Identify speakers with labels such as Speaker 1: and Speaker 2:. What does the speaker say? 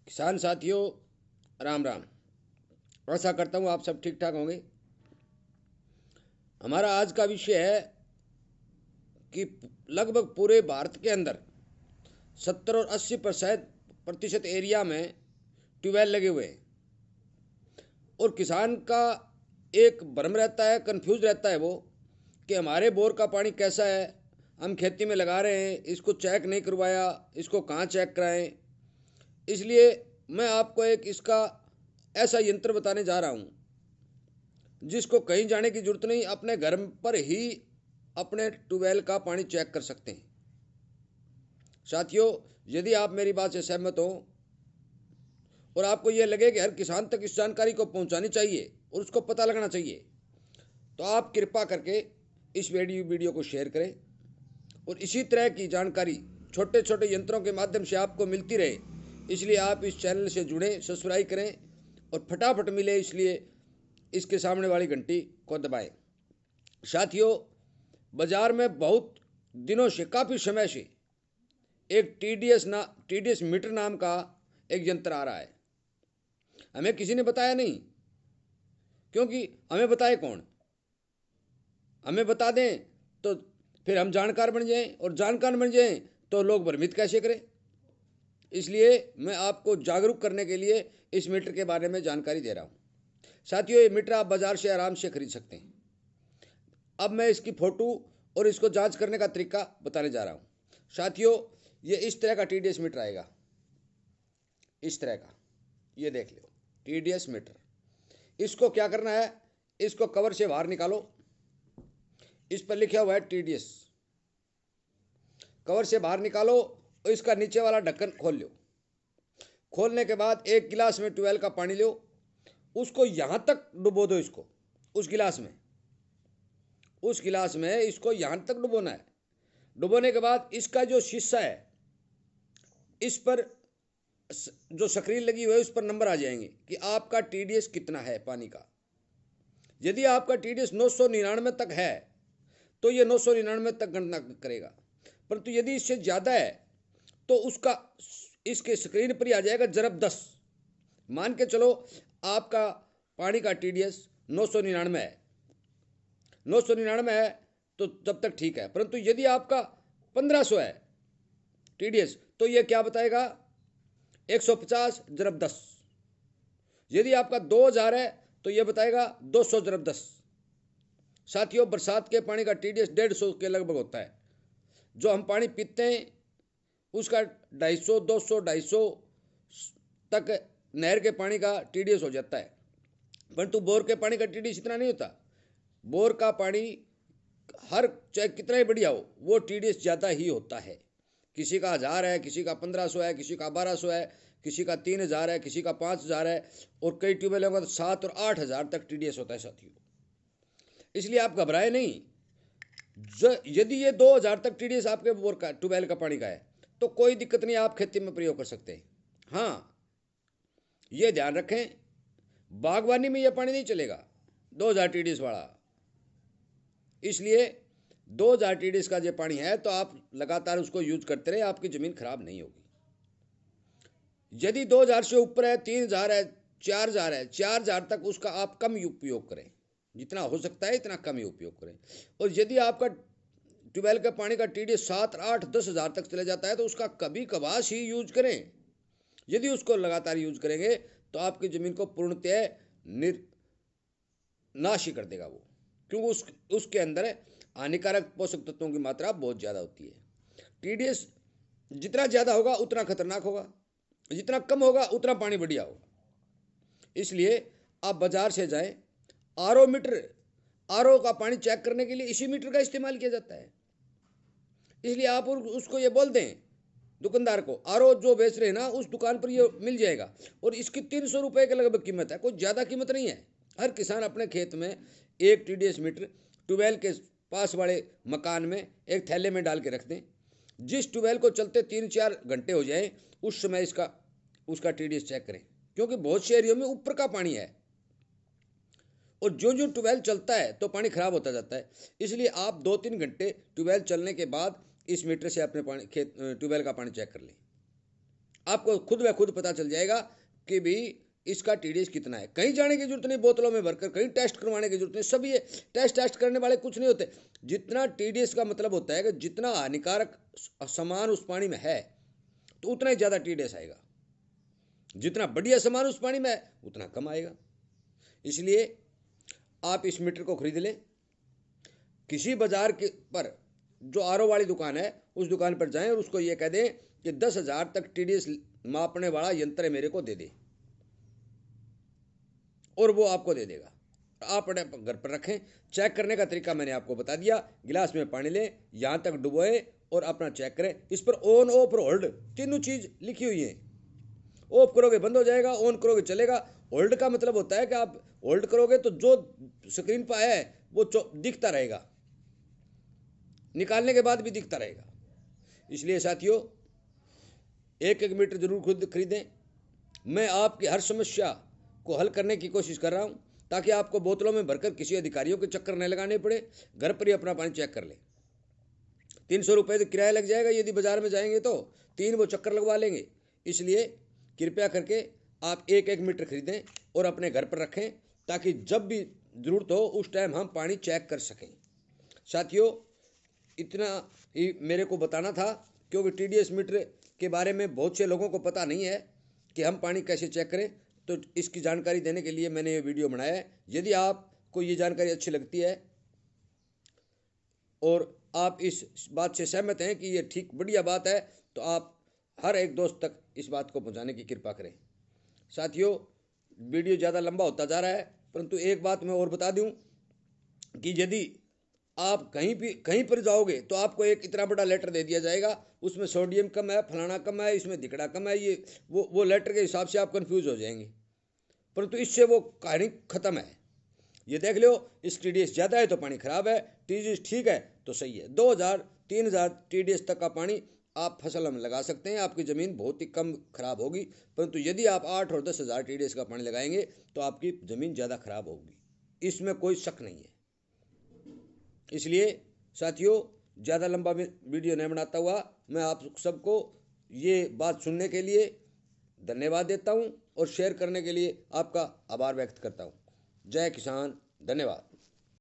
Speaker 1: किसान साथियों, राम राम। आशा करता हूँ आप सब ठीक ठाक होंगे। हमारा आज का विषय है कि लगभग पूरे भारत के अंदर 70 और 80% एरिया में ट्यूबवेल लगे हुए हैं और किसान का एक भ्रम रहता है, कंफ्यूज रहता है वो कि हमारे बोर का पानी कैसा है, हम खेती में लगा रहे हैं, इसको चेक नहीं करवाया, इसको कहाँ चेक कराएं। इसलिए मैं आपको एक इसका ऐसा यंत्र बताने जा रहा हूँ जिसको कहीं जाने की जरूरत नहीं, अपने घर पर ही अपने ट्यूबवेल का पानी चेक कर सकते हैं। साथियों, यदि आप मेरी बात से सहमत हो और आपको यह लगे कि हर किसान तक इस जानकारी को पहुंचानी चाहिए और उसको पता लगना चाहिए, तो आप कृपा करके इस वीडियो को शेयर करें और इसी तरह की जानकारी छोटे छोटे यंत्रों के माध्यम से आपको मिलती रहे। इसलिए आप इस चैनल से जुड़ें, सब्सक्राइब करें और फटाफट मिले, इसलिए इसके सामने वाली घंटी को दबाएं। साथियों, बाजार में बहुत दिनों से, काफ़ी समय से एक टीडीएस मीटर नाम का एक यंत्र आ रहा है। हमें किसी ने बताया नहीं, क्योंकि हमें बताए कौन? हमें बता दें तो फिर हम जानकार बन जाएं, और जानकार बन जाएं तो लोग भ्रमित कैसे करें। इसलिए मैं आपको जागरूक करने के लिए इस मीटर के बारे में जानकारी दे रहा हूँ। साथियों, ये मीटर आप बाजार से आराम से खरीद सकते हैं। अब मैं इसकी फोटो और इसको जांच करने का तरीका बताने जा रहा हूँ। साथियों, ये इस तरह का टीडीएस मीटर आएगा, इस तरह का, ये देख लो टीडीएस मीटर। इसको क्या करना है, इसको कवर से बाहर निकालो, इस पर लिखा हुआ है टीडीएस। कवर से बाहर निकालो और इसका नीचे वाला ढक्कन खोल लो। खोलने के बाद एक गिलास में ट्यूबवेल का पानी लो, उसको यहां तक डुबो दो, इसको उस गिलास में इसको यहां तक डुबोना है। डुबोने के बाद इसका जो शीशा है, इस पर जो स्क्रीन लगी हुई है उस पर नंबर आ जाएंगे कि आपका टीडीएस कितना है पानी का। यदि आपका टीडीएस 999 तक है तो ये 999 तक गणना करेगा, परंतु यदि इससे ज़्यादा है तो उसका इसके स्क्रीन पर ही आ जाएगा ज़रब 10। मान के चलो आपका पानी का टीडीएस 999 है, 999 है तो तब तक ठीक है। परंतु यदि आपका 1500 है टीडीएस तो ये क्या बताएगा, 150 ज़रब 10। यदि आपका 2000 है तो यह बताएगा 200 ज़रब 10। साथियों, बरसात के पानी का टीडीएस 150 के लगभग होता है। जो हम पानी पीते हैं उसका 250, 200, 250 तक नहर के पानी का टीडीएस हो जाता है, परंतु बोर के पानी का टीडीएस इतना नहीं होता। बोर का पानी हर चाहे कितना ही बढ़िया हो, वो टीडीएस ज़्यादा ही होता है। किसी का 1000 है, किसी का 1500 है, किसी का 1200 है, किसी का 3000 है, किसी का 5000 है, और कई ट्यूबवेलों का तो 7 और 8000 तक टीडीएस होता है साथियों। इसलिए आप घबराए नहीं। यदि ये 2000 तक टीडीएस आपके बोर का ट्यूबवेल का पानी का है तो कोई दिक्कत नहीं, आप खेती में प्रयोग कर सकते हैं। हाँ, ये ध्यान रखें, बागवानी में यह पानी नहीं चलेगा 2000 टीडीएस वाला। इसलिए 2000 टीडीएस का जो पानी है तो आप लगातार उसको यूज करते रहे, आपकी ज़मीन खराब नहीं होगी। यदि 2000 से ऊपर है, 3000 है, 4000 है, 4000 तक उसका आप कम उपयोग करें, जितना हो सकता है इतना कम ही उपयोग करें। और यदि आपका ट्यूबवेल के पानी का टीडीएस 7, 8, 10,000 तक चले जाता है तो उसका कभी कभार ही यूज करें। यदि उसको लगातार यूज करेंगे तो आपकी ज़मीन को पूर्णतः नाश ही कर देगा वो, क्योंकि उसके अंदर हानिकारक पोषक तत्वों की मात्रा बहुत ज़्यादा होती है। टीडीएस जितना ज़्यादा होगा उतना खतरनाक होगा, जितना कम होगा उतना पानी बढ़िया होगा। इसलिए आप बाजार से जाएं, आरओ का पानी चेक करने के लिए इसी मीटर का इस्तेमाल किया जाता है। इसलिए आप उसको ये बोल दें, दुकानदार को, आरओ जो बेच रहे हैं ना उस दुकान पर ये मिल जाएगा, और इसकी 300 रुपये के लगभग कीमत है, कोई ज़्यादा कीमत नहीं है। हर किसान अपने खेत में एक टीडीएस मीटर ट्यूबवेल के पास वाले मकान में एक थैले में डाल के रख दें। जिस ट्यूबवेल को चलते 3-4 घंटे हो जाए उस समय उसका टीडीएस चेक करें, क्योंकि बहुत से एरियो में ऊपर का पानी है और जो जो ट्यूबवेल चलता है तो पानी खराब होता जाता है। इसलिए आप 2-3 घंटे ट्यूबवेल चलने के बाद इस मीटर से अपने ट्यूबवेल का पानी चेक कर लें। आपको खुद व खुद पता चल जाएगा कि भी इसका टीडीएस कितना है। कहीं जाने की जरूरत नहीं, बोतलों में भरकर कहीं टेस्ट करवाने की जरूरत नहीं। सब ये टेस्ट करने वाले कुछ नहीं होते। जितना टीडीएस का मतलब होता है कि जितना हानिकारक सामान उस पानी में है तो उतना ही ज़्यादा टीडीएस आएगा, जितना बढ़िया सामान उस पानी में है उतना कम आएगा। इसलिए आप इस मीटर को खरीद लें। किसी बाजार के पर जो आरओ वाली दुकान है उस दुकान पर जाएं और उसको ये कह दें कि 10,000 तक टीडीएस मापने वाला यंत्र मेरे को दे दे, और वो आपको दे देगा। आप अपने घर पर रखें। चेक करने का तरीका मैंने आपको बता दिया। गिलास में पानी लें, यहाँ तक डुबोएं और अपना चेक करें। इस पर ऑन ऑफ और होल्ड तीनों चीज़ लिखी हुई है। ऑफ करोगे बंद हो जाएगा, ऑन करोगे चलेगा। होल्ड का मतलब होता है कि आप होल्ड करोगे तो जो स्क्रीन पर है वो दिखता रहेगा, निकालने के बाद भी दिखता रहेगा। इसलिए साथियों, एक मीटर जरूर खुद खरीदें। मैं आपकी हर समस्या को हल करने की कोशिश कर रहा हूं ताकि आपको बोतलों में भरकर किसी अधिकारियों के चक्कर न लगाने पड़े। घर पर ही अपना पानी चेक कर ले। 300 रुपये तो किराया लग जाएगा, यदि बाजार में जाएंगे तो 3 वो चक्कर लगवा लेंगे। इसलिए कृपया करके आप एक मीटर खरीदें और अपने घर पर रखें ताकि जब भी ज़रूरत हो उस टाइम हम पानी चेक कर सकें। साथियों, इतना ही मेरे को बताना था, क्योंकि टीडीएस मीटर के बारे में बहुत से लोगों को पता नहीं है कि हम पानी कैसे चेक करें। तो इसकी जानकारी देने के लिए मैंने ये वीडियो बनाया है। यदि आपको ये जानकारी अच्छी लगती है और आप इस बात से सहमत हैं कि ये ठीक बढ़िया बात है, तो आप हर एक दोस्त तक इस बात को पहुंचाने की कृपा करें। साथियों, वीडियो ज़्यादा लंबा होता जा रहा है, परंतु एक बात मैं और बता दूं कि यदि आप कहीं पर जाओगे तो आपको एक इतना बड़ा लेटर दे दिया जाएगा, उसमें सोडियम कम है, फलाना कम है, इसमें दिकड़ा कम है, ये वो लेटर के हिसाब से आप कंफ्यूज हो जाएंगे। परंतु इससे वो कहानी खत्म है। ये देख लो, इस टीडीएस ज़्यादा है तो पानी खराब है, टीडीएस ठीक है तो सही है। 2,000-3,000 टीडीएस तक का पानी आप फसल में लगा सकते हैं, आपकी ज़मीन बहुत ही कम खराब होगी। परंतु यदि आप 8 और 10,000 टीडीएस का पानी लगाएंगे तो आपकी ज़मीन ज़्यादा खराब होगी, इसमें कोई शक नहीं है। इसलिए साथियों, ज़्यादा लंबा वीडियो नहीं बनाता हुआ मैं आप सबको ये बात सुनने के लिए धन्यवाद देता हूं और शेयर करने के लिए आपका आभार व्यक्त करता हूं। जय किसान, धन्यवाद।